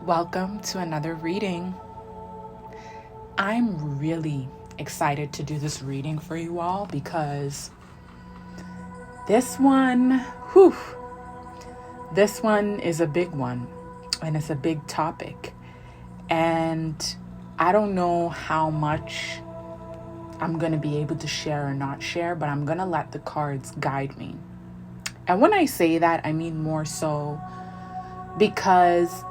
Welcome to another reading. I'm really excited to do this reading for you all because this one is a big one and it's a big topic. And I don't know how much I'm going to be able to share or not share, but I'm going to let the cards guide me. And when I say that, I mean more so because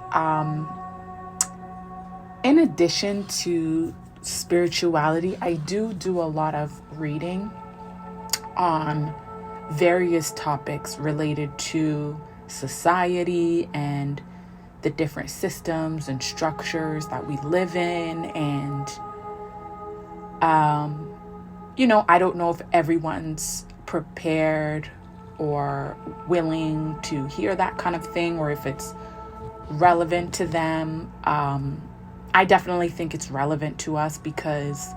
in addition to spirituality, I do a lot of reading on various topics related to society and the different systems and structures that we live in. And, I don't know if everyone's prepared or willing to hear that kind of thing, or if it's relevant to them. I definitely think it's relevant to us because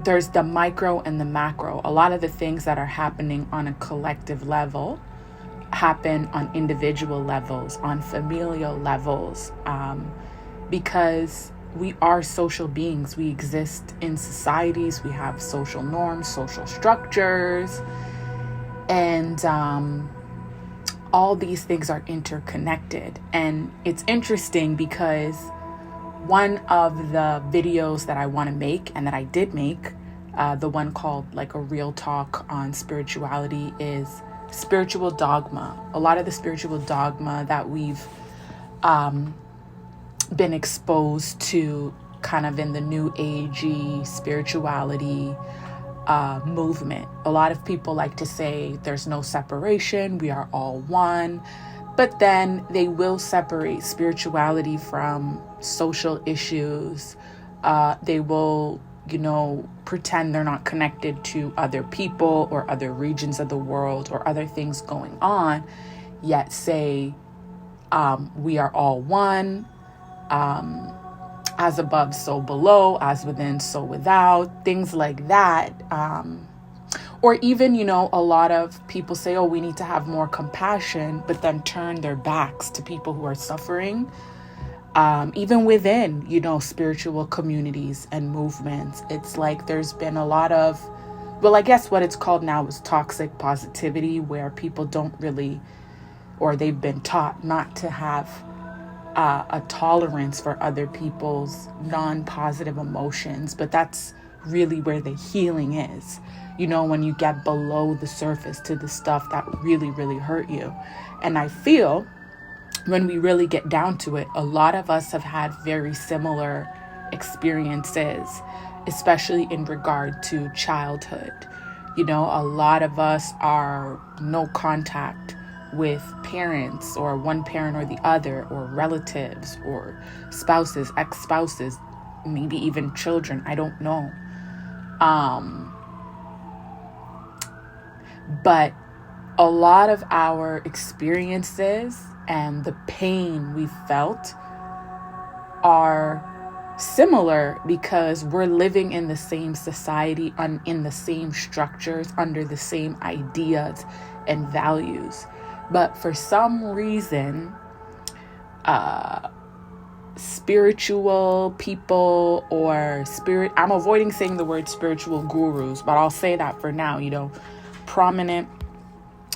there's the micro and the macro. A lot of the things that are happening on a collective level happen on individual levels, on familial levels, because we are social beings. We exist in societies. We have social norms, social structures, and all these things are interconnected. And it's interesting because one of the videos that I want to make and that I did make, the one called like a real talk on spirituality, is spiritual dogma. A lot of the spiritual dogma that we've been exposed to kind of in the new agey spirituality movement. A lot of people like to say there's no separation, we are all one, but then they will separate spirituality from social issues. They will, pretend they're not connected to other people or other regions of the world or other things going on, yet say we are all one. As above, so below, as within, so without, things like that. Or even, a lot of people say, we need to have more compassion, but then turn their backs to people who are suffering. Even within, spiritual communities and movements, it's like there's been a lot of, I guess what it's called now is toxic positivity, where people don't really, or they've been taught not to have a tolerance for other people's non-positive emotions. But that's really where the healing is, when you get below the surface to the stuff that really, really hurt you. And I feel when we really get down to it, a lot of us have had very similar experiences, especially in regard to childhood. A lot of us are no contact with parents, or one parent or the other, or relatives, or spouses, ex-spouses, maybe even children. I don't know. But a lot of our experiences and the pain we felt are similar because we're living in the same society, in the same structures, under the same ideas and values. But for some reason, spiritual people or I'm avoiding saying the word spiritual gurus, but I'll say that for now, prominent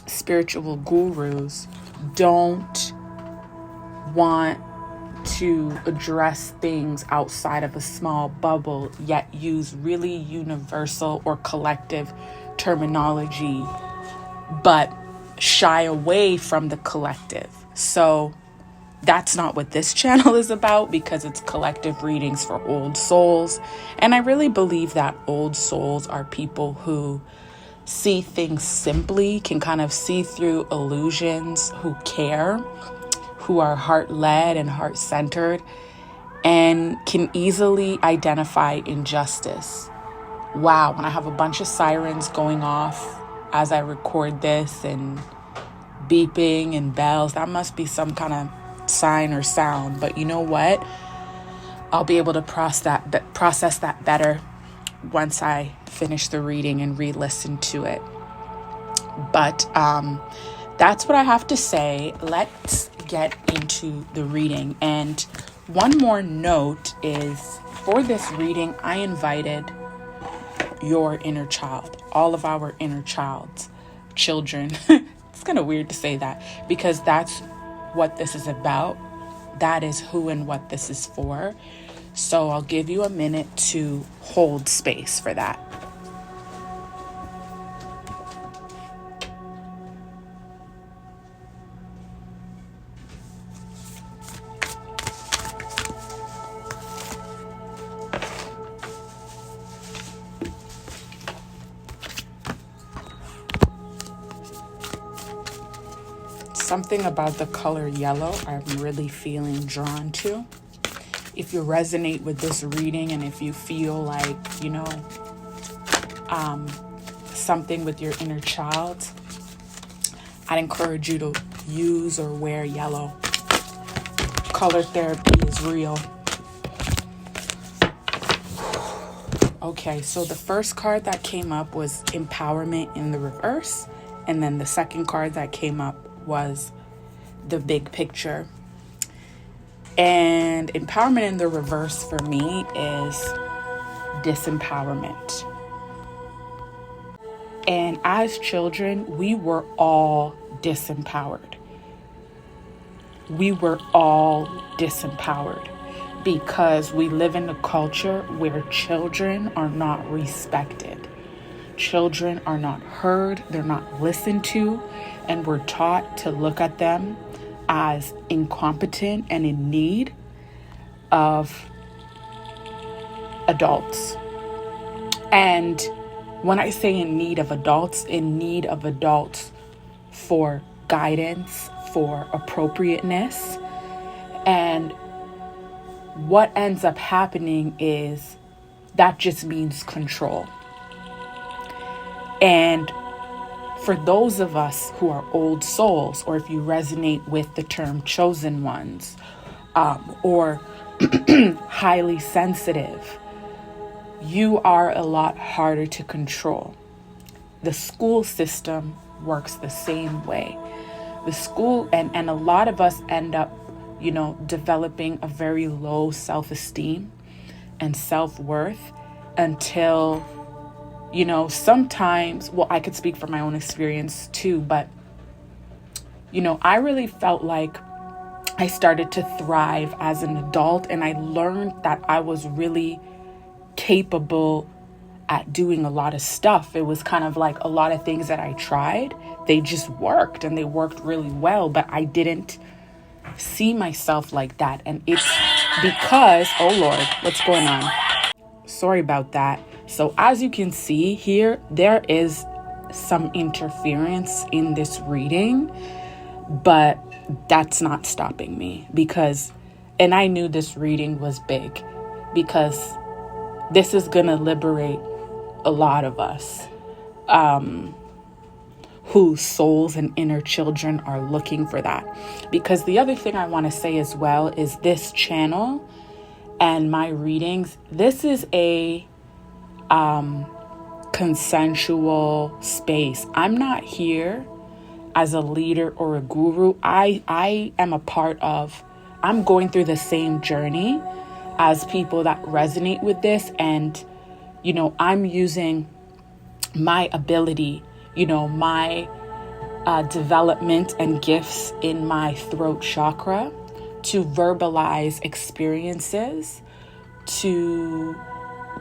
spiritual gurus don't want to address things outside of a small bubble, yet use really universal or collective terminology, but shy away from the collective. So that's not what this channel is about, because it's collective readings for old souls. And I really believe that old souls are people who see things simply, can kind of see through illusions, who care, who are heart-led and heart-centered, and can easily identify injustice. Wow, when I have a bunch of sirens going off as I record this and beeping and bells, that must be some kind of sign or sound. But you know what? I'll be able to process that better once I finish the reading and re-listen to it. But that's what I have to say. Let's get into the reading. And one more note is, for this reading, I invited your inner child, all of our inner children. It's kind of weird to say that, because that's what this is about. That is who and what this is for. So I'll give you a minute to hold space for that. Something about the color yellow I'm really feeling drawn to. If you resonate with this reading, and if you feel like, something with your inner child, I'd encourage you to use or wear yellow. Color therapy is real. Okay, so the first card that came up was Empowerment in the reverse. And then the second card that came up was the Big Picture. And empowerment in the reverse for me is disempowerment. And as children, we were all disempowered. We were all disempowered because we live in a culture where children are not respected. Children are not heard, they're not listened to, and we're taught to look at them as incompetent and in need of adults. And when I say in need of adults for guidance, for appropriateness. And what ends up happening is that just means control. And for those of us who are old souls, or if you resonate with the term chosen ones, or highly sensitive, you are a lot harder to control. The school system works the same way. The school, and a lot of us end up, developing a very low self-esteem and self-worth until, sometimes, I could speak from my own experience too, but, I really felt like I started to thrive as an adult, and I learned that I was really capable at doing a lot of stuff. It was kind of like a lot of things that I tried, they just worked, and they worked really well, but I didn't see myself like that. And it's because, oh Lord, what's going on? Sorry about that. So as you can see here, there is some interference in this reading, but that's not stopping me and I knew this reading was big because this is going to liberate a lot of us whose souls and inner children are looking for that. Because the other thing I want to say as well is this channel and my readings, this is a consensual space. I'm not here as a leader or a guru. I am a part of, I'm going through the same journey as people that resonate with this. And, I'm using my ability, my development and gifts in my throat chakra to verbalize experiences, to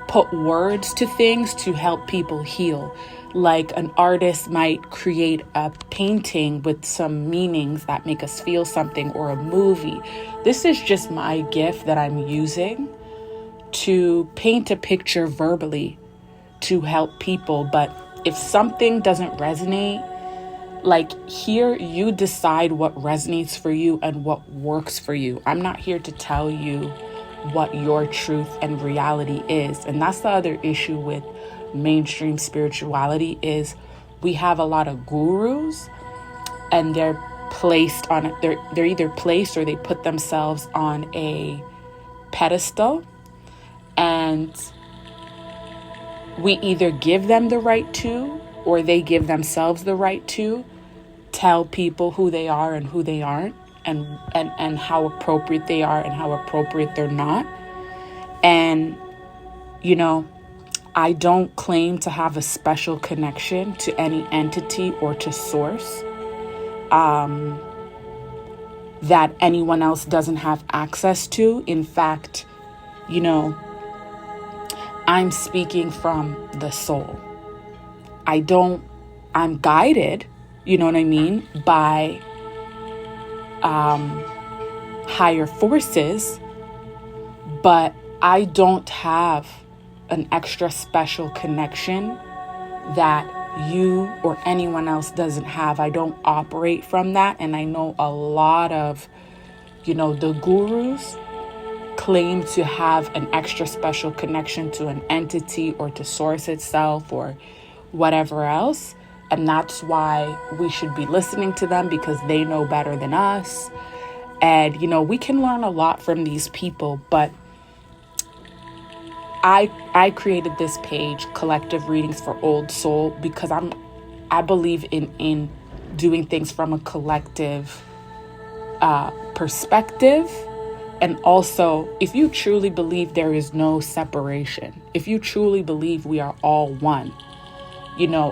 put words to things to help people heal. Like an artist might create a painting with some meanings that make us feel something, or a movie. This is just my gift that I'm using to paint a picture verbally to help people. But if something doesn't resonate, like here, you decide what resonates for you and what works for you. I'm not here to tell you what your truth and reality is. And that's the other issue with mainstream spirituality is we have a lot of gurus, and they're placed on, they're either placed or they put themselves on a pedestal, and we either give them the right to, or they give themselves the right to tell people who they are and who they aren't, and how appropriate they are and how appropriate they're not. And, I don't claim to have a special connection to any entity or to source that anyone else doesn't have access to. In fact, I'm speaking from the soul. I'm guided, by higher forces, but I don't have an extra special connection that you or anyone else doesn't have. I don't operate from that. And I know a lot of, the gurus claim to have an extra special connection to an entity or to source itself or whatever else. And that's why we should be listening to them, because they know better than us. And, we can learn a lot from these people. But I created this page, Collective Readings for Old Soul, because I believe in doing things from a collective perspective. And also, if you truly believe there is no separation, if you truly believe we are all one,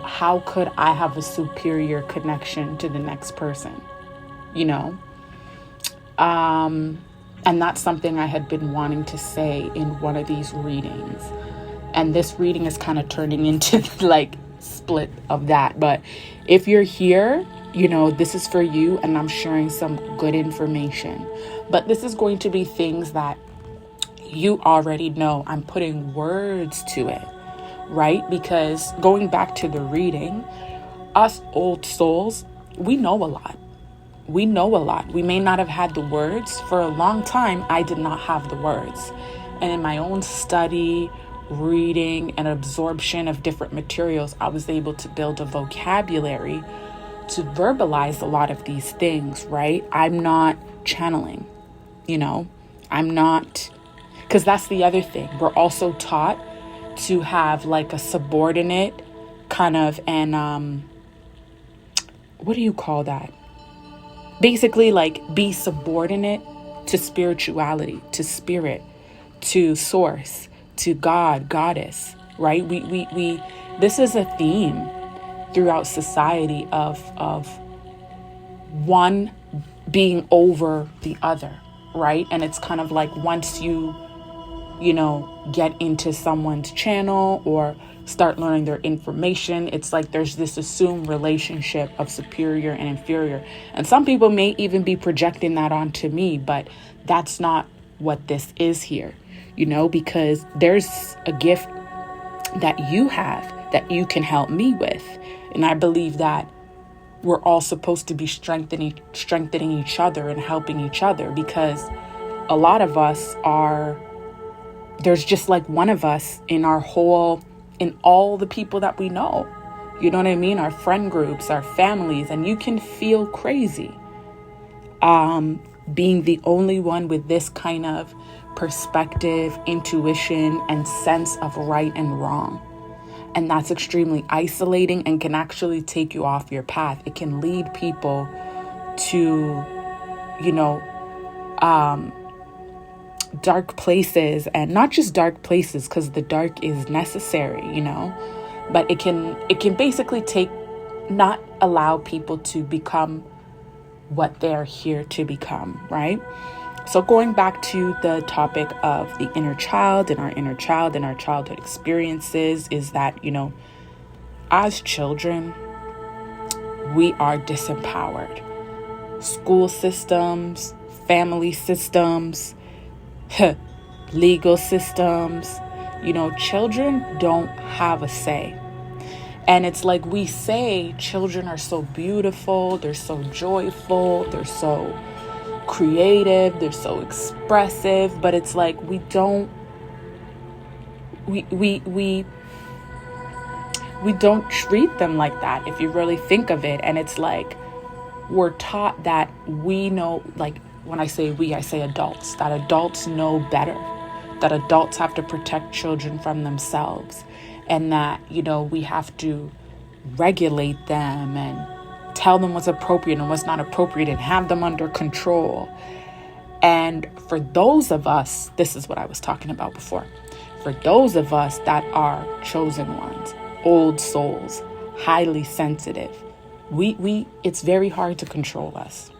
how could I have a superior connection to the next person? And that's something I had been wanting to say in one of these readings. And this reading is kind of turning into split of that. But if you're here, this is for you, and I'm sharing some good information. But this is going to be things that you already know. I'm putting words to it, right? Because going back to the reading, us old souls, we know a lot. We know a lot. We may not have had the words. For a long time, I did not have the words. And in my own study, reading, and absorption of different materials, I was able to build a vocabulary to verbalize a lot of these things, right? I'm not channeling, I'm not, because that's the other thing. We're also taught to have a subordinate kind of, and what do you call that? Basically, be subordinate to spirituality, to spirit, to source, to God, goddess, right? We this is a theme throughout society of one being over the other, right? And it's kind of once you get into someone's channel or start learning their information, it's there's this assumed relationship of superior and inferior. And some people may even be projecting that onto me, but that's not what this is here, because there's a gift that you have that you can help me with. And I believe that we're all supposed to be strengthening each other and helping each other, because a lot of us there's just one of us in all the people that we know, you know what I mean? Our friend groups, our families, and you can feel crazy being the only one with this kind of perspective, intuition, and sense of right and wrong. And that's extremely isolating and can actually take you off your path. It can lead people to, dark places, and not just dark places, because the dark is necessary, but it can basically not allow people to become what they're here to become, right? So going back to the topic of the inner child and our inner child and our childhood experiences, is that, as children, we are disempowered. School systems, family systems, legal systems, children don't have a say. And it's we say children are so beautiful, they're so joyful, they're so creative, they're so expressive, but it's we don't treat them like that, if you really think of it. And it's we're taught that we know, when I say we, I say adults, that adults know better, that adults have to protect children from themselves, and that, we have to regulate them and tell them what's appropriate and what's not appropriate and have them under control. And for those of us, this is what I was talking about before. For those of us that are chosen ones, old souls, highly sensitive, it's very hard to control us.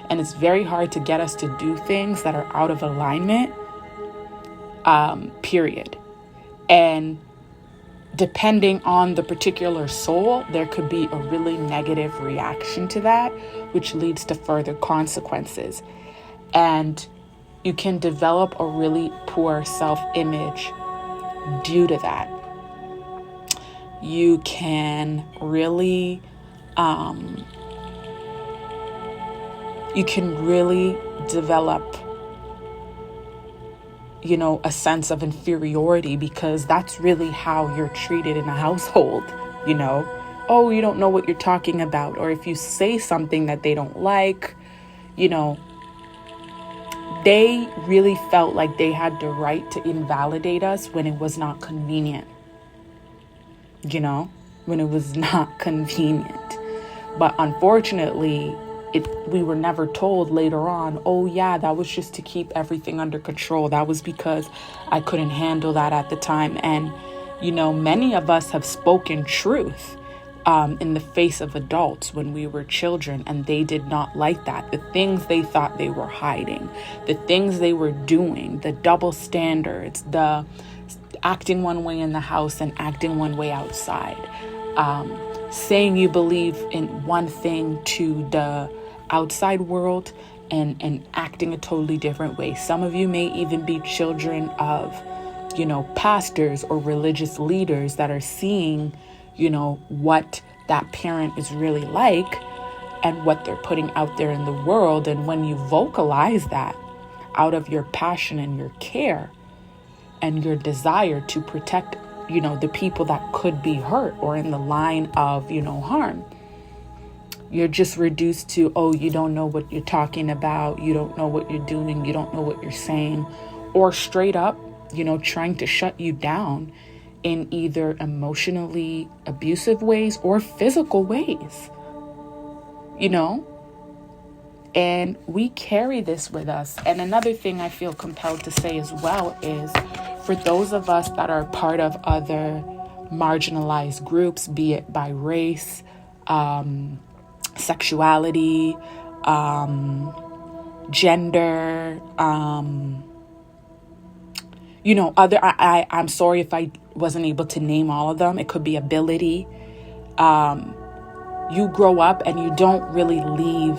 And it's very hard to get us to do things that are out of alignment, period. And depending on the particular soul, there could be a really negative reaction to that, which leads to further consequences. And you can develop a really poor self-image due to that. You can really, develop, a sense of inferiority, because that's really how you're treated in a household, Oh, you don't know what you're talking about. Or if you say something that they don't like, they really felt like they had the right to invalidate us when it was not convenient. When it was not convenient. But unfortunately, we were never told later on, oh yeah, that was just to keep everything under control. That was because I couldn't handle that at the time. And, many of us have spoken truth in the face of adults when we were children, and they did not like that. The things they thought they were hiding, the things they were doing, the double standards, the acting one way in the house and acting one way outside, saying you believe in one thing to the outside world and acting a totally different way. Some of you may even be children of, pastors or religious leaders that are seeing, what that parent is really like and what they're putting out there in the world. And when you vocalize that out of your passion and your care and your desire to protect, the people that could be hurt or in the line of, harm, you're just reduced to, oh, you don't know what you're talking about. You don't know what you're doing. You don't know what you're saying. Or straight up, trying to shut you down in either emotionally abusive ways or physical ways, and we carry this with us. And another thing I feel compelled to say as well is for those of us that are part of other marginalized groups, be it by race, sexuality, gender, I'm sorry if I wasn't able to name all of them. It could be ability. You grow up and you don't really leave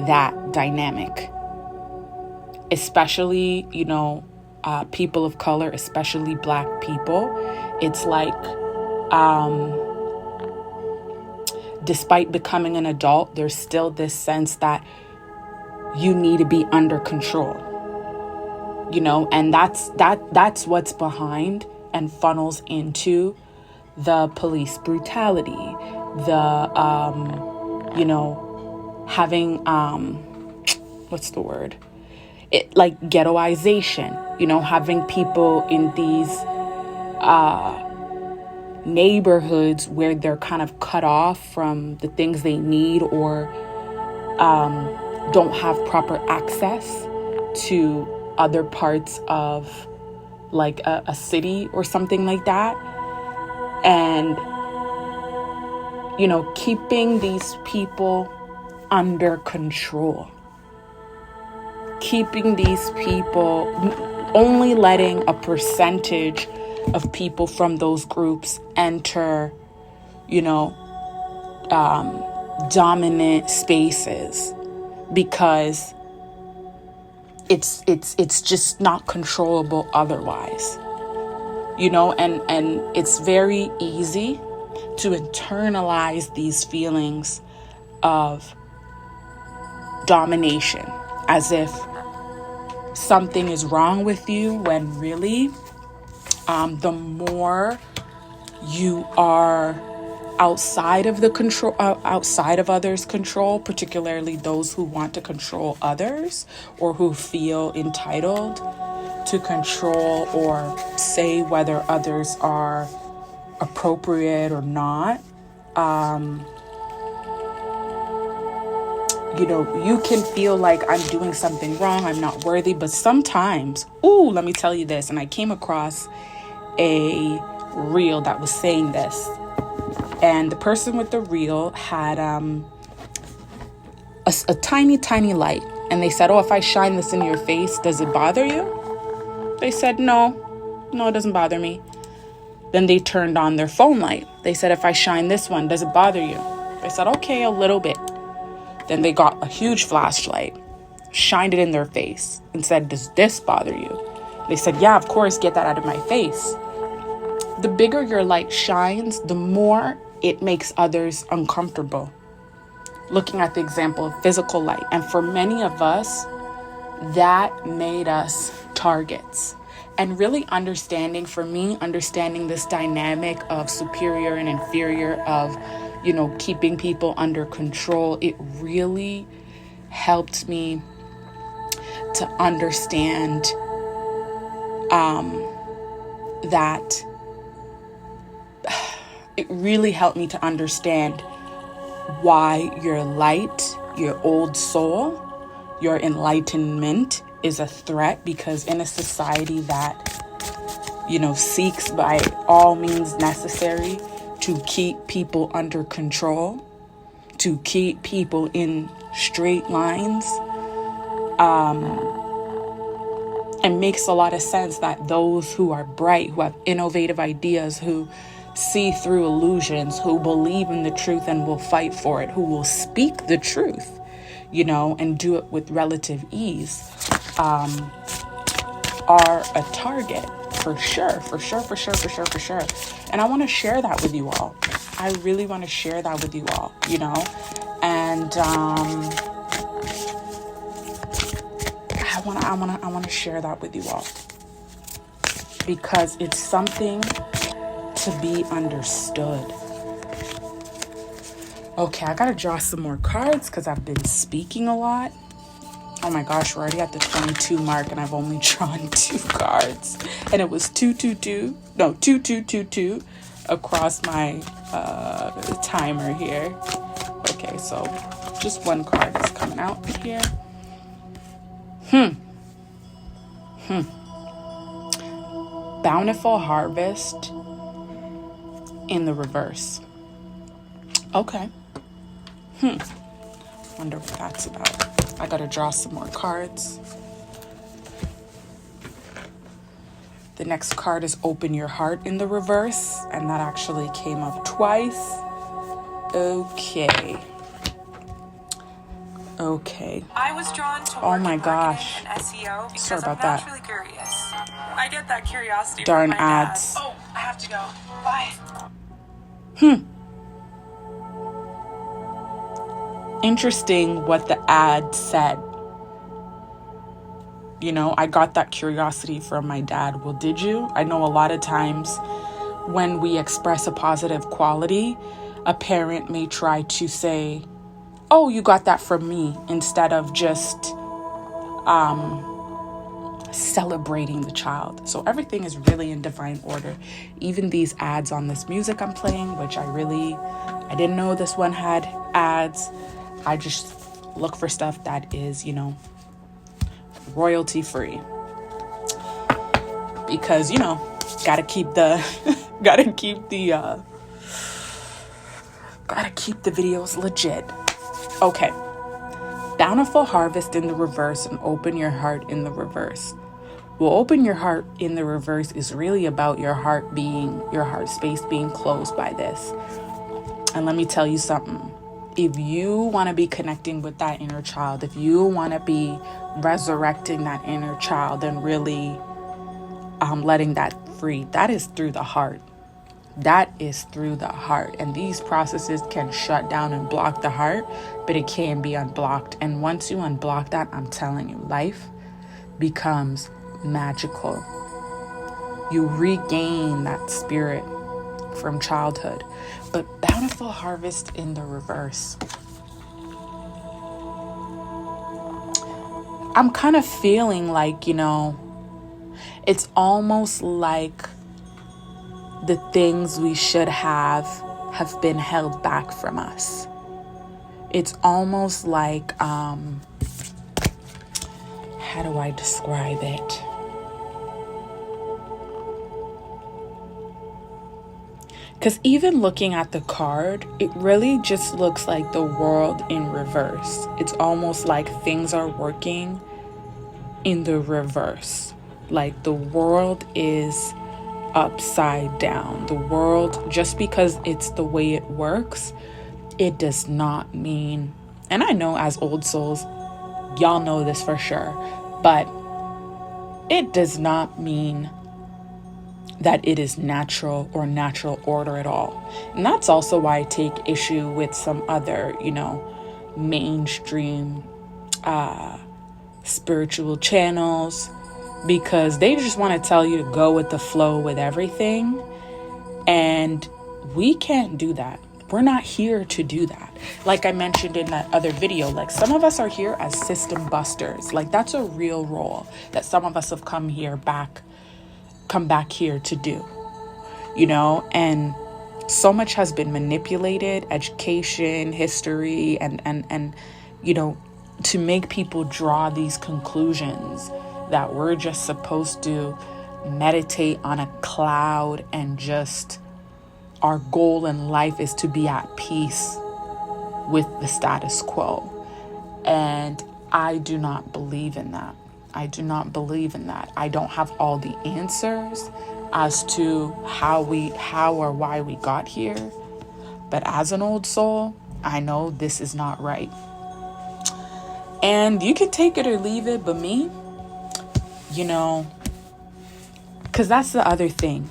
that dynamic, especially, people of color, especially Black people. It's like, despite becoming an adult, there's still this sense that you need to be under control, and that's what's behind and funnels into the police brutality, the, having, what's the word? It like ghettoization, having people in these, neighborhoods where they're kind of cut off from the things they need or, don't have proper access to other parts of like a city or something like that. And, keeping these people under control, keeping these people, only letting a percentage of people from those groups enter, dominant spaces, because it's just not controllable otherwise, and it's very easy to internalize these feelings of domination as if something is wrong with you, when really, the more you are outside of the control, outside of others' control, particularly those who want to control others or who feel entitled to control or say whether others are appropriate or not, you can feel like I'm doing something wrong, I'm not worthy, but sometimes, let me tell you this, and I came across a reel that was saying this, and the person with the reel had a tiny light, and they said, if I shine this in your face, does it bother you? They said, no, it doesn't bother me. Then they turned on their phone light. They said, if I shine this one, does it bother you? They said, okay, a little bit. Then they got a huge flashlight, shined it in their face, and said, does this bother you? They said, yeah, of course, get that out of my face. The bigger your light shines, the more it makes others uncomfortable. Looking at the example of physical light. And for many of us, that made us targets. And really understanding this dynamic of superior and inferior, of, keeping people under control, it really helped me to understand that it really helped me to understand why your light, your old soul, your enlightenment is a threat, because in a society that, seeks by all means necessary to keep people under control, to keep people in straight lines, it makes a lot of sense that those who are bright, who have innovative ideas, who see through illusions, who believe in the truth and will fight for it, who will speak the truth, and do it with relative ease, are a target for sure. And I want to share that with you all. I really want to share that with you all, and I want to share that with you all, because it's something to be understood. Okay, I gotta draw some more cards because I've been speaking a lot. Oh my gosh, we're already at the 22 mark and I've only drawn 2 cards. And it was 2222 across my timer here. Okay, so just one card is coming out here. Bountiful harvest in the reverse. Okay. Wonder what that's about. I gotta draw some more cards. The next card is open your heart in the reverse, and that actually came up twice. Okay. I was drawn to oh my gosh. and SEO because Sorry about I'm naturally curious. I get that curiosity Darn from my ads. dad. Oh, I have to go. Bye. Interesting what the ad said. I got that curiosity from my dad. Well, did you? I know a lot of times when we express a positive quality, a parent may try to say, oh, you got that from me, instead of just celebrating the child. So everything is really in divine order. Even these ads on this music I'm playing, which I didn't know this one had ads. I just look for stuff that is, royalty free, because, gotta keep the videos legit. Okay. Bountiful harvest in the reverse and open your heart in the reverse. Well, open your heart in the reverse is really about your heart space being closed by this. And let me tell you something. If you want to be connecting with that inner child, if you want to be resurrecting that inner child and really letting that free, that is through the heart. That is through the heart. And these processes can shut down and block the heart, but it can be unblocked. And once you unblock that, I'm telling you, life becomes magical. You regain that spirit from childhood. But bountiful harvest in the reverse. I'm kind of feeling like, it's almost like the things we should have been held back from us. It's almost like, how do I describe it? Because even looking at the card, it really just looks like the world in reverse. It's almost like things are working in the reverse. Like the world is upside down. The world, just because it's the way it works, it does not mean, and I know as old souls, y'all know this for sure, but it does not mean that it is natural or natural order at all. And that's also why I take issue with some other, mainstream spiritual channels, because they just want to tell you to go with the flow with everything. And we can't do that. We're not here to do that. Like I mentioned in that other video, like some of us are here as system busters. Like that's a real role that some of us have come back here to do, and so much has been manipulated, education, history, and to make people draw these conclusions that we're just supposed to meditate on a cloud and just our goal in life is to be at peace with the status quo. And I do not believe in that. I do not believe in that. I don't have all the answers as to how or why we got here. But as an old soul, I know this is not right. And you can take it or leave it, but me, because that's the other thing.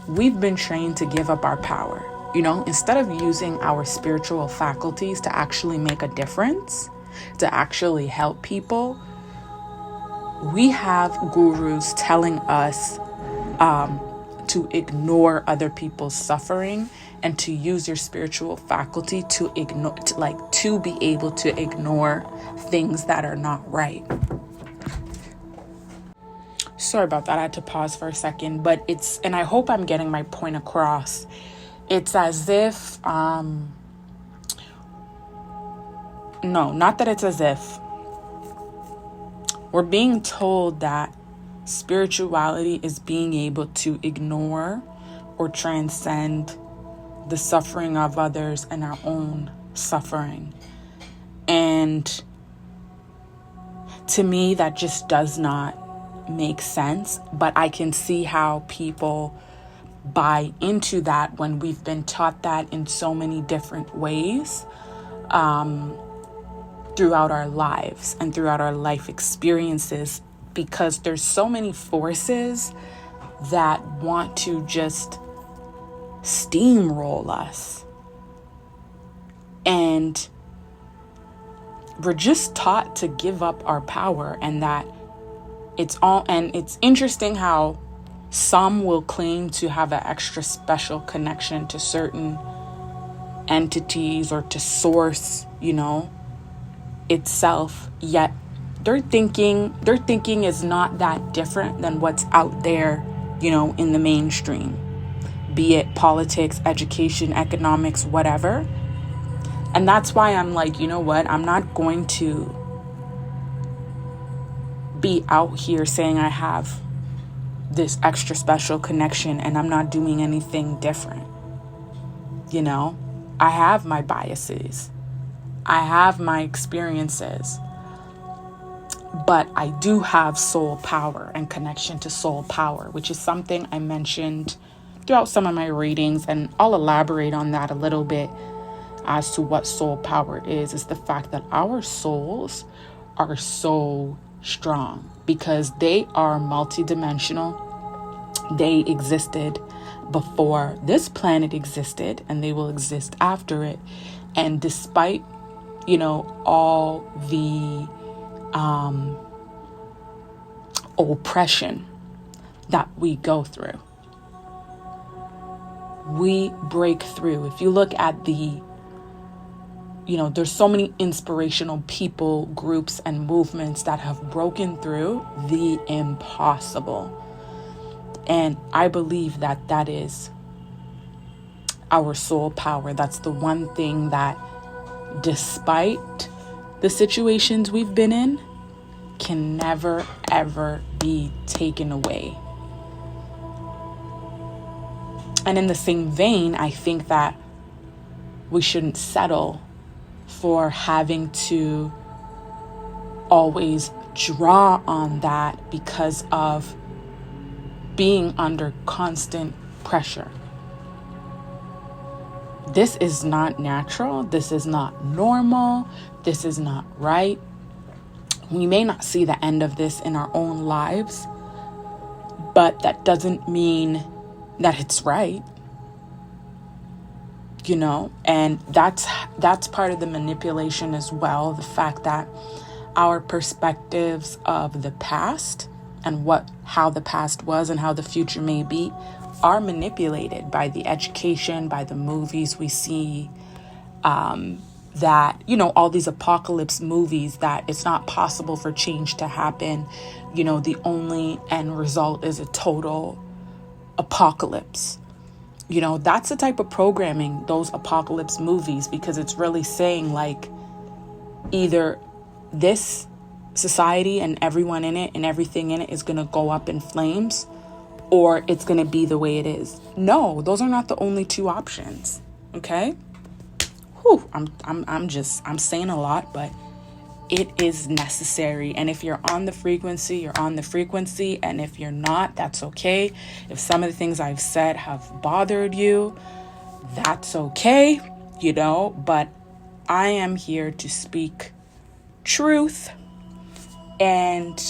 We've been trained to give up our power. Instead of using our spiritual faculties to actually make a difference, to actually help people, we have gurus telling us to ignore other people's suffering and to use your spiritual faculty to ignore, to be able to ignore things that are not right. Sorry about that. I had to pause for a second, but and I hope I'm getting my point across. It's as if, no, not that it's as if. We're being told that spirituality is being able to ignore or transcend the suffering of others and our own suffering. And to me, that just does not make sense. But I can see how people buy into that when we've been taught that in so many different ways. Throughout our lives and throughout our life experiences, because there's so many forces that want to just steamroll us. And we're just taught to give up our power, and that it's interesting how some will claim to have an extra special connection to certain entities or to source, itself, yet their thinking is not that different than what's out there, in the mainstream, be it politics, education, economics, whatever. And that's why I'm like, I'm not going to be out here saying I have this extra special connection and I'm not doing anything different. I have my biases. I have my experiences, but I do have soul power and connection to soul power, which is something I mentioned throughout some of my readings, and I'll elaborate on that a little bit as to what soul power is the fact that our souls are so strong because they are multidimensional. They existed before this planet existed, and they will exist after it. And despite all the oppression that we go through, we break through. If you look at there's so many inspirational people, groups, and movements that have broken through the impossible. And I believe that is our soul power. That's the one thing that despite the situations we've been in, can never, ever be taken away. And in the same vein, I think that we shouldn't settle for having to always draw on that because of being under constant pressure. This is not natural. This is not normal. This is not right. We may not see the end of this in our own lives, but that doesn't mean that it's right. You know, and that's part of the manipulation as well. The fact that our perspectives of the past and how the past was and how the future may be are manipulated by the education, by the movies we see, that, you know, all these apocalypse movies, that it's not possible for change to happen. You know, the only end result is a total apocalypse. You know, that's the type of programming, those apocalypse movies, because it's really saying like either this society and everyone in it and everything in it is going to go up in flames, or it's going to be the way it is. No, those are not the only two options. Okay? Whew, I'm saying a lot, but it is necessary. And if you're on the frequency, you're on the frequency. And if you're not, that's okay. If some of the things I've said have bothered you, that's okay, you know, but I am here to speak truth, and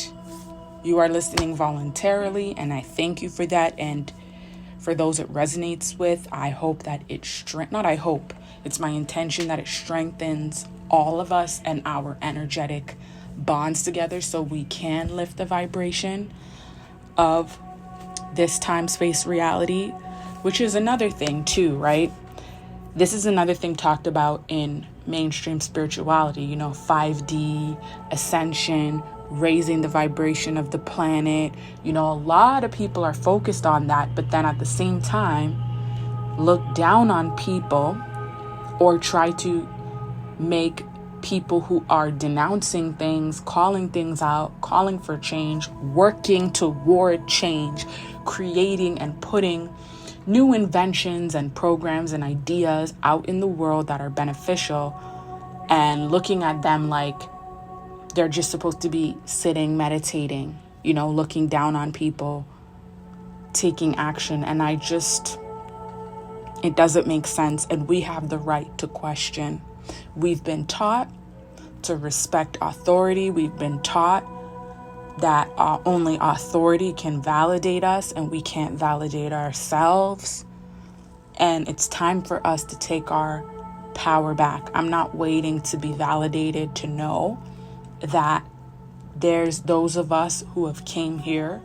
you are listening voluntarily, and I thank you for that. And for those it resonates with, I hope that it's my intention that it strengthens all of us and our energetic bonds together so we can lift the vibration of this time, space, reality, which is another thing too, right? This is another thing talked about in mainstream spirituality, you know, 5D, ascension, raising the vibration of the planet. You know, a lot of people are focused on that, but then at the same time, look down on people or try to make people who are denouncing things, calling things out, calling for change, working toward change, creating and putting new inventions and programs and ideas out in the world that are beneficial, and looking at them like they're just supposed to be sitting, meditating, you know, looking down on people, taking action. And it doesn't make sense. And we have the right to question. We've been taught to respect authority. We've been taught that only authority can validate us and we can't validate ourselves. And it's time for us to take our power back. I'm not waiting to be validated to know that there's those of us who have came here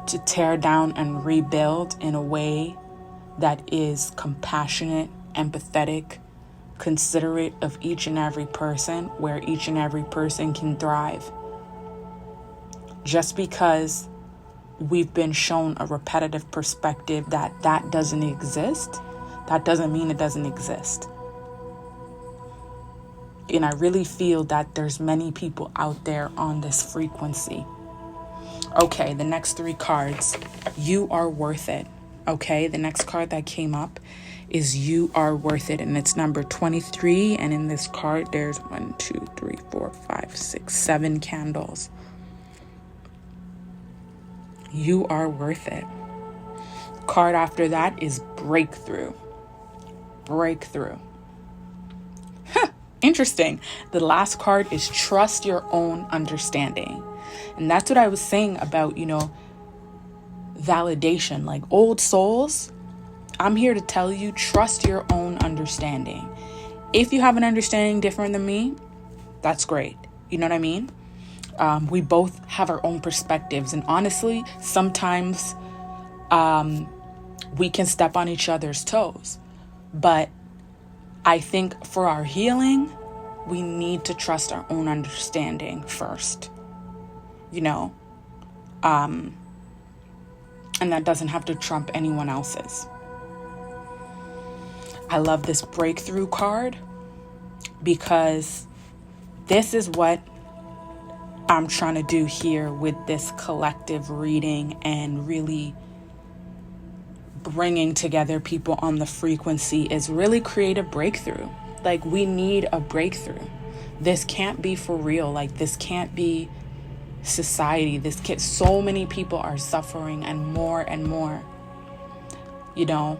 to tear down and rebuild in a way that is compassionate, empathetic, considerate of each and every person, where each and every person can thrive. Just because we've been shown a repetitive perspective that doesn't exist, that doesn't mean it doesn't exist. And I really feel that there's many people out there on this frequency. Okay, the next three cards. You are worth it. Okay, the next card that came up is You Are Worth It, and it's number 23. And in this card, there's 1, 2, 3, 4, 5, 6, 7 candles. You are worth it. Card after that is Breakthrough. Breakthrough. Interesting. The last card is Trust Your Own Understanding. And that's what I was saying about, you know, validation. Like old souls, I'm here to tell you, trust your own understanding. If you have an understanding different than me, that's great. You know what I mean? We both have our own perspectives. And honestly, sometimes we can step on each other's toes. But I think for our healing, we need to trust our own understanding first. You know? And that doesn't have to trump anyone else's. I love this Breakthrough card. because this is what I'm trying to do here with this collective reading and really bringing together people on the frequency is really create a breakthrough. Like, we need a breakthrough. This can't be for real. Like, this can't be society. So many people are suffering, and more, you know,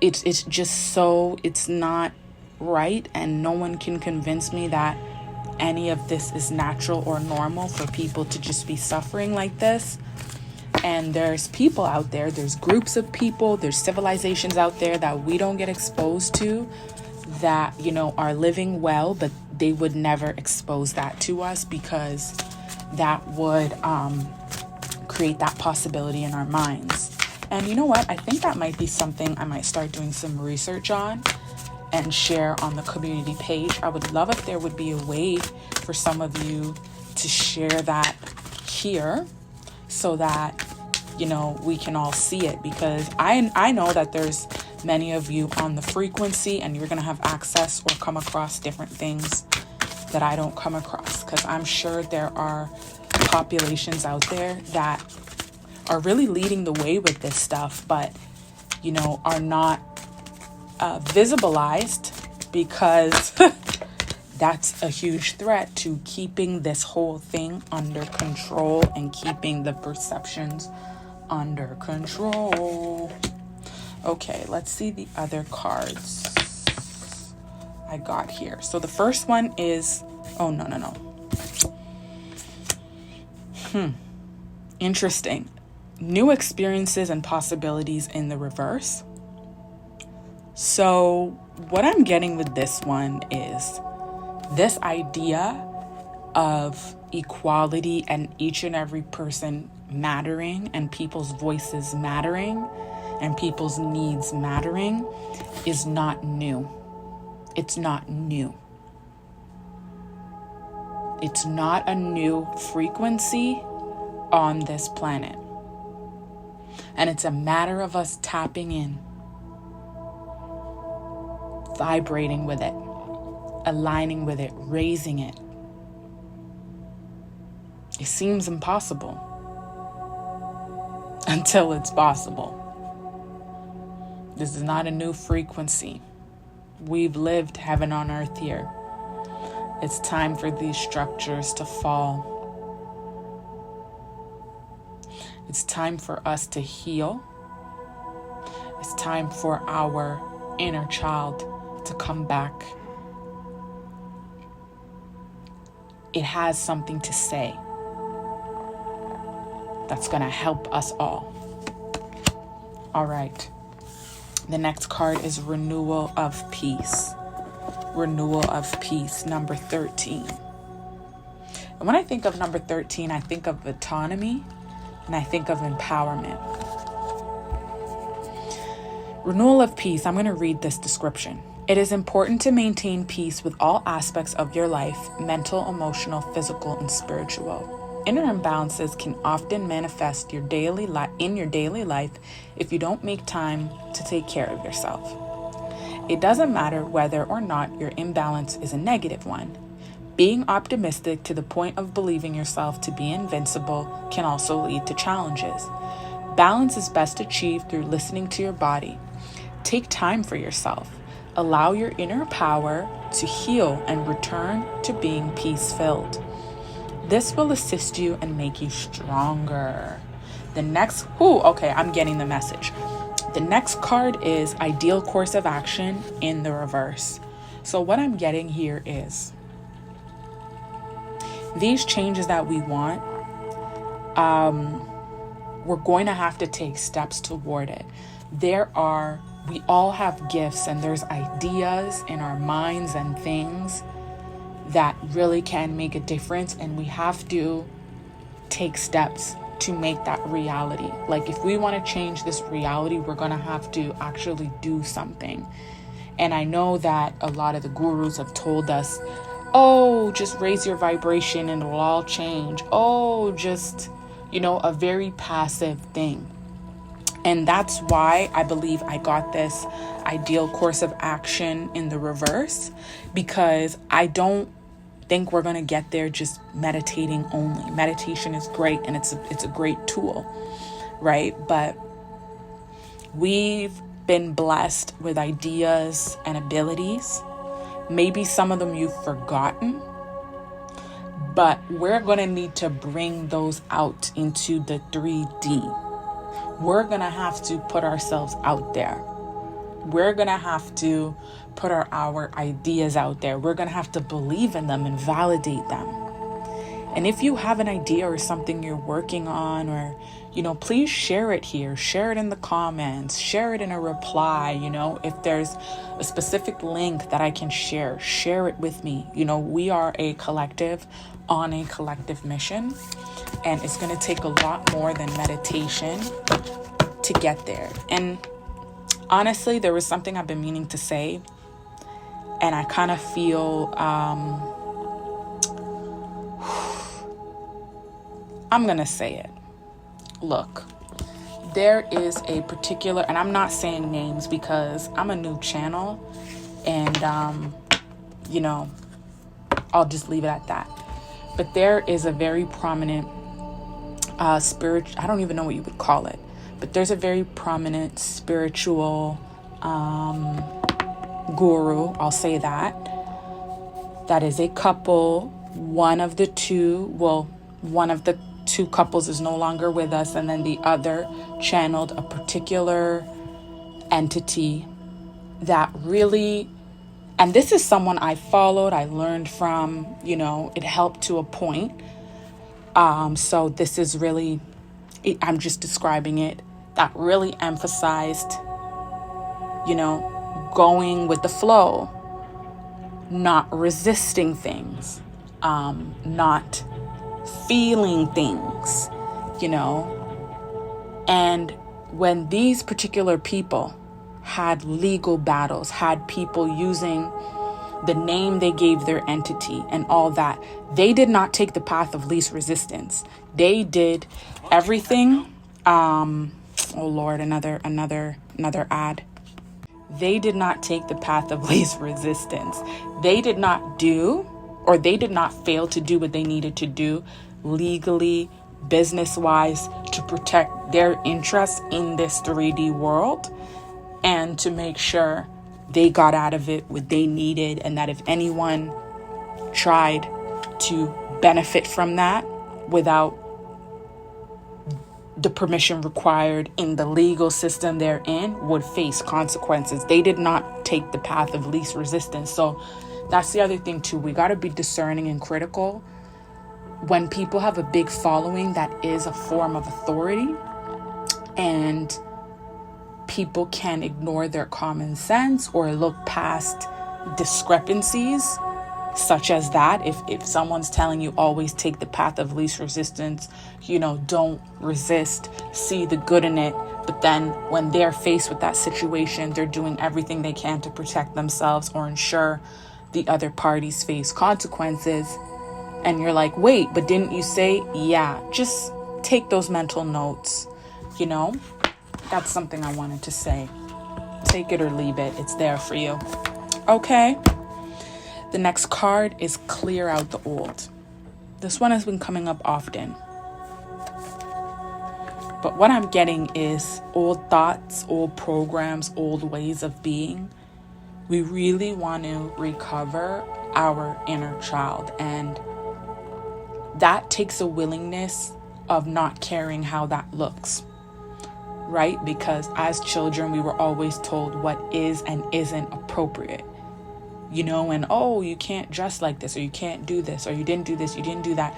it's just so, it's not right. And no one can convince me that any of this is natural or normal for people to just be suffering like this. And there's people out there, there's groups of people, there's civilizations out there that we don't get exposed to that, you know, are living well, but they would never expose that to us because that would create that possibility in our minds. And you know what? I think that might be something I might start doing some research on and share on the community page. I would love if there would be a way for some of you to share that here so that, you know, we can all see it, because I know that there's many of you on the frequency and you're going to have access or come across different things that I don't come across, because I'm sure there are populations out there that are really leading the way with this stuff, but, you know, are not visibilized, because that's a huge threat to keeping this whole thing under control and keeping the perceptions under control. Okay, let's see the other cards I got here. So the first one is, oh, no. Interesting. New experiences and possibilities in the reverse. So what I'm getting with this one is this idea of equality and each and every person mattering and people's voices mattering and people's needs mattering is not new. It's not new. It's not a new frequency on this planet. And it's a matter of us tapping in, vibrating with it, aligning with it, raising it. It seems impossible until it's possible. This is not a new frequency. We've lived heaven on earth here. It's time for these structures to fall. It's time for us to heal. It's time for our inner child to come back. It has something to say that's going to help us all. All right. The next card is Renewal of Peace. Renewal of Peace, number 13. And when I think of number 13, I think of autonomy and I think of empowerment. Renewal of Peace, I'm going to read this description. It is important to maintain peace with all aspects of your life, mental, emotional, physical, and spiritual. Inner imbalances can often manifest in your daily life if you don't make time to take care of yourself. It doesn't matter whether or not your imbalance is a negative one. Being optimistic to the point of believing yourself to be invincible can also lead to challenges. Balance is best achieved through listening to your body. Take time for yourself. Allow your inner power to heal and return to being peace-filled. This will assist you and make you stronger. I'm getting the message. The next card is Ideal Course of Action in the reverse. So what I'm getting here is these changes that we want, we're going to have to take steps toward it. We all have gifts and there's ideas in our minds and things that really can make a difference, and we have to take steps to make that reality. Like, if we want to change this reality, we're going to have to actually do something. And I know that a lot of the gurus have told us, oh, just raise your vibration and it'll all change. Oh, just, a very passive thing. And that's why I believe I got this ideal course of action in the reverse, because I don't think we're going to get there just meditating only. Meditation is great and it's a great tool, right? But we've been blessed with ideas and abilities. Maybe some of them you've forgotten, but we're going to need to bring those out into the 3D. We're going to have to put ourselves out there. We're going to have to put our ideas out there. We're going to have to believe in them and validate them. And if you have an idea or something you're working on, or, please share it here. Share it in the comments. Share it in a reply. If there's a specific link that I can share it with me. We are a collective on a collective mission, and it's going to take a lot more than meditation to get there. And honestly, there was something I've been meaning to say, and I kind of feel I'm going to say it. Look, there is a particular, and I'm not saying names because I'm a new channel, and I'll just leave it at that. But there is a very prominent spiritual, I don't even know what you would call it, but there's a very prominent spiritual guru, I'll say that is a couple. One of the two couples is no longer with us, and then the other channeled a particular entity that really, and this is someone I followed, I learned from, it helped to a point. So this is really, I'm just describing it, that really emphasized, going with the flow, not resisting things, not feeling things, and when these particular people had legal battles, had people using the name they gave their entity and all that, they did not take the path of least resistance. They did everything. Oh Lord, another ad. They did not take the path of least resistance. They did not do, or they did not fail to do what they needed to do legally, business-wise, to protect their interests in this 3D world, and to make sure they got out of it what they needed, and that if anyone tried to benefit from that without the permission required in the legal system they're in, would face consequences. They did not take the path of least resistance. So that's the other thing too. We got to be discerning and critical. When people have a big following, that is a form of authority, and people can ignore their common sense or look past discrepancies such as that. If someone's telling you always take the path of least resistance, don't resist, see the good in it, but then when they're faced with that situation, they're doing everything they can to protect themselves or ensure the other parties face consequences, and you're like, wait, but didn't you say? Yeah, just take those mental notes. That's something I wanted to say. Take it or leave it. It's there for you. Okay. The next card is clear out the old. This one has been coming up often. But what I'm getting is old thoughts, old programs, old ways of being. We really want to recover our inner child. And that takes a willingness of not caring how that looks. Right? Because as children, we were always told what is and isn't appropriate. And you can't dress like this, or you can't do this, or you didn't do this, you didn't do that.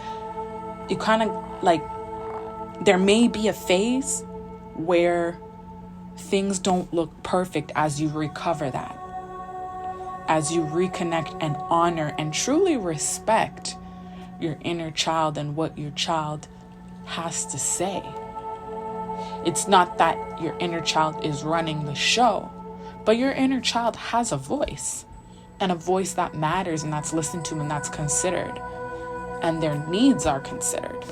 You kind of like, there may be a phase where things don't look perfect as you recover that, as you reconnect and honor and truly respect your inner child and what your child has to say. It's not that your inner child is running the show, but your inner child has a voice, and a voice that matters, and that's listened to, and that's considered, and their needs are considered.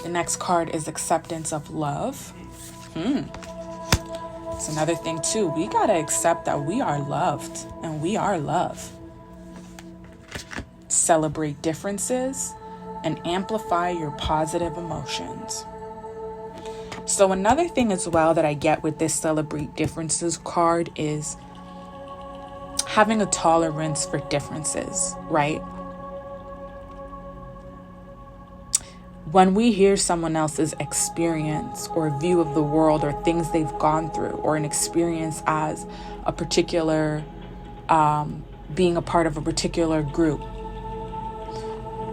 The next card is acceptance of love. It's another thing too. We got to accept that we are loved and we are love. Celebrate differences and amplify your positive emotions. So another thing as well that I get with this celebrate differences card is having a tolerance for differences, right? When we hear someone else's experience or view of the world or things they've gone through or an experience as a particular, being a part of a particular group,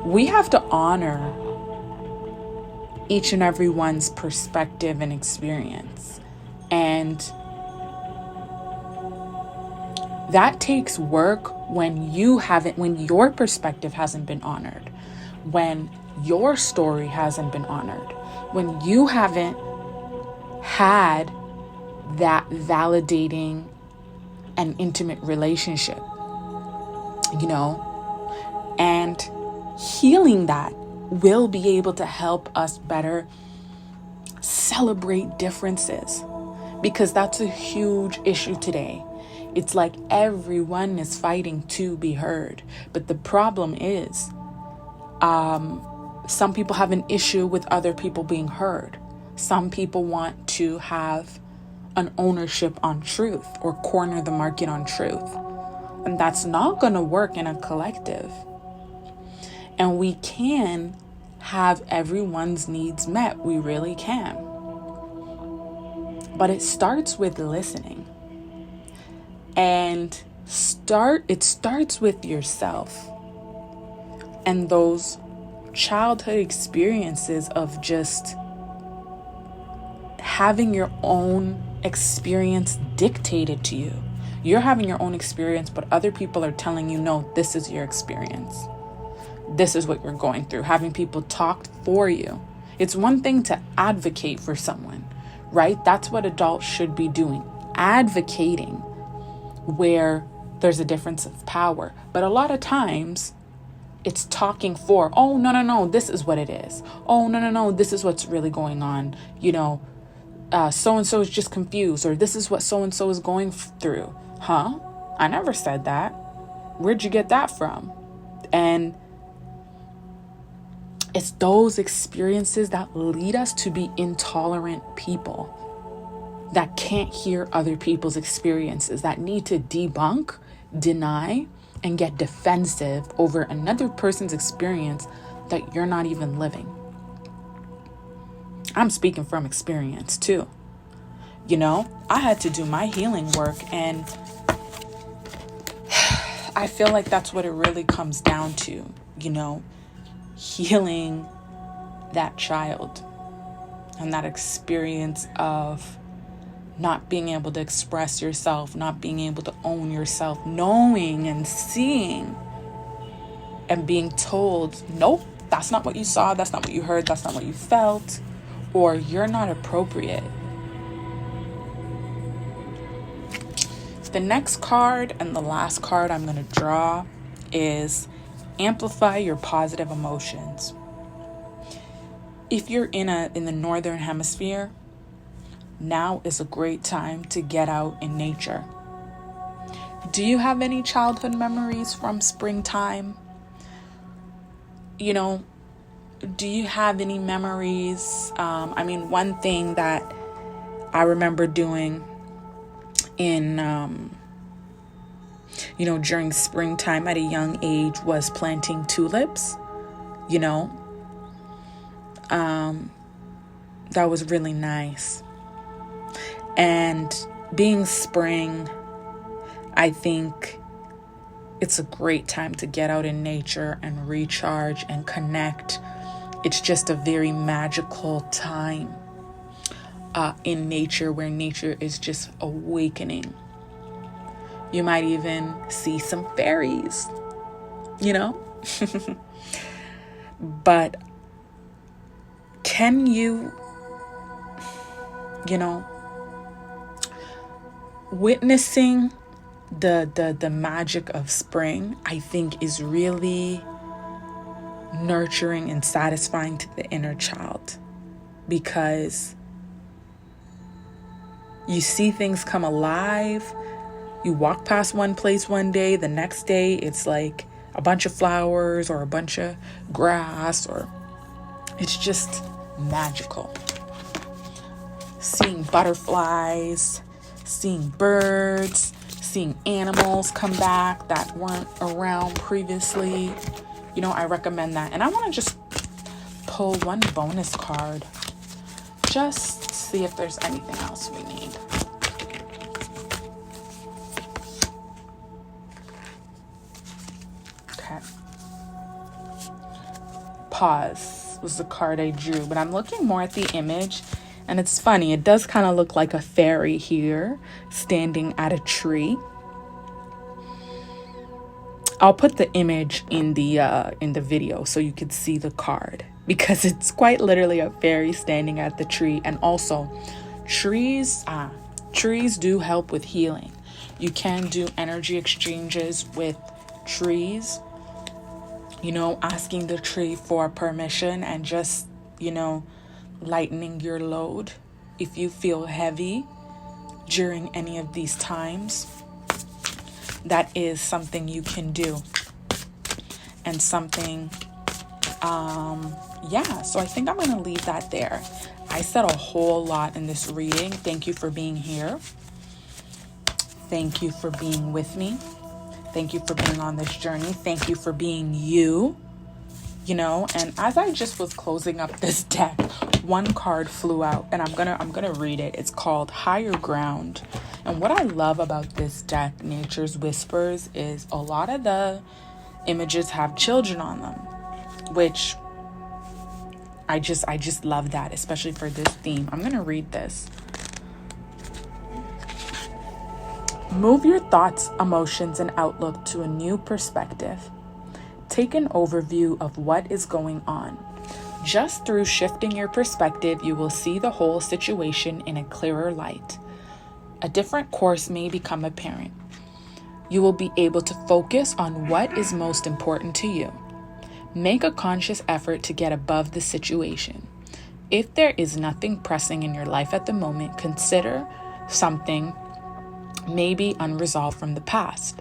we have to honor each and every one's perspective and experience. And that takes work when your perspective hasn't been honored, when your story hasn't been honored, when you haven't had that validating and intimate relationship, and healing that will be able to help us better celebrate differences, because that's a huge issue today. It's like everyone is fighting to be heard. But the problem is, some people have an issue with other people being heard. Some people want to have an ownership on truth or corner the market on truth. And that's not going to work in a collective. And we can have everyone's needs met. We really can. But it starts with listening. And it starts with yourself. And those childhood experiences of just having your own experience dictated to you. You're having your own experience, but other people are telling you, no, this is your experience. This is what you're going through. Having people talk for you. It's one thing to advocate for someone, right? That's what adults should be doing. Advocating where there's a difference of power. But a lot of times it's talking for, oh, no, this is what it is. Oh, no, this is what's really going on. So-and-so is just confused, or this is what so-and-so is going through. Huh? I never said that. Where'd you get that from? And it's those experiences that lead us to be intolerant people that can't hear other people's experiences, that need to debunk, deny, and get defensive over another person's experience that you're not even living. I'm speaking from experience too. I had to do my healing work, and I feel like that's what it really comes down to, healing that child and that experience of not being able to express yourself, not being able to own yourself, knowing and seeing and being told, nope, that's not what you saw, that's not what you heard, that's not what you felt, or you're not appropriate. The next card and the last card I'm going to draw is amplify your positive emotions. If you're in the northern hemisphere, now is a great time to get out in nature. Do you have any childhood memories from springtime? Do you have any memories? One thing that I remember doing in, during springtime at a young age was planting tulips, that was really nice. And being spring, I think it's a great time to get out in nature and recharge and connect. It's just a very magical time in nature, where nature is just awakening. You might even see some fairies, But can you, witnessing the magic of spring, I think, is really nurturing and satisfying to the inner child, because You see things come alive. You walk past one place one day, the next day it's like a bunch of flowers or a bunch of grass, or it's just magical. Seeing butterflies, seeing birds, seeing animals come back that weren't around previously. You know, I recommend that. And I want to just pull one bonus card. Just see if there's anything else we need. Okay. Pause was the card I drew, but I'm looking more at the image, and it's funny. It does kind of look like a fairy here standing at a tree. I'll put the image in the video so you could see the card, because it's quite literally a fairy standing at the tree. And also, trees do help with healing. You can do energy exchanges with trees, you know, asking the tree for permission and just, you know, lightening your load if you feel heavy during any of these times. That is something you can do. And something, so I think I'm going to leave that there. I said a whole lot in this reading. Thank you for being here. Thank you for being with me. Thank you for being on this journey. Thank you for being you. You know, and as I just was closing up this deck, one card flew out, and I'm gonna read it. It's called Higher Ground. And what I love about this deck, Nature's Whispers, is a lot of the images have children on them, which I just love that, especially for this theme. I'm gonna read this. Move your thoughts, emotions, and outlook to a new perspective. Take an overview of what is going on. Just through shifting your perspective, you will see the whole situation in a clearer light. A different course may become apparent. You will be able to focus on what is most important to you. Make a conscious effort to get above the situation. If there is nothing pressing in your life at the moment, consider something maybe unresolved from the past.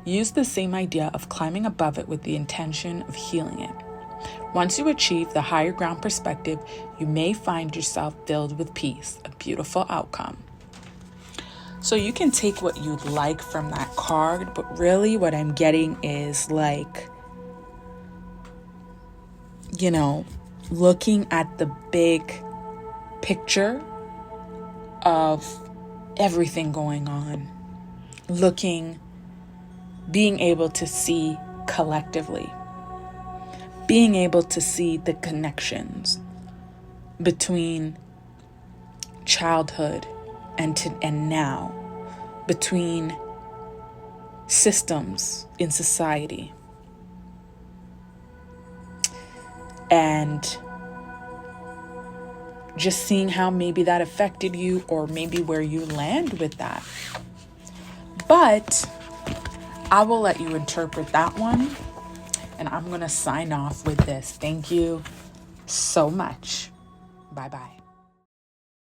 Use the same idea of climbing above it with the intention of healing it. Once you achieve the higher ground perspective, you may find yourself filled with peace, a beautiful outcome. So you can take what you'd like from that card, but really what I'm getting is like, you know, looking at the big picture of everything going on, being able to see collectively, being able to see the connections between childhood and now, between systems in society, and just seeing how maybe that affected you, or maybe where you land with that. But I will let you interpret that one, and I'm going to sign off with this. Thank you so much. Bye-bye.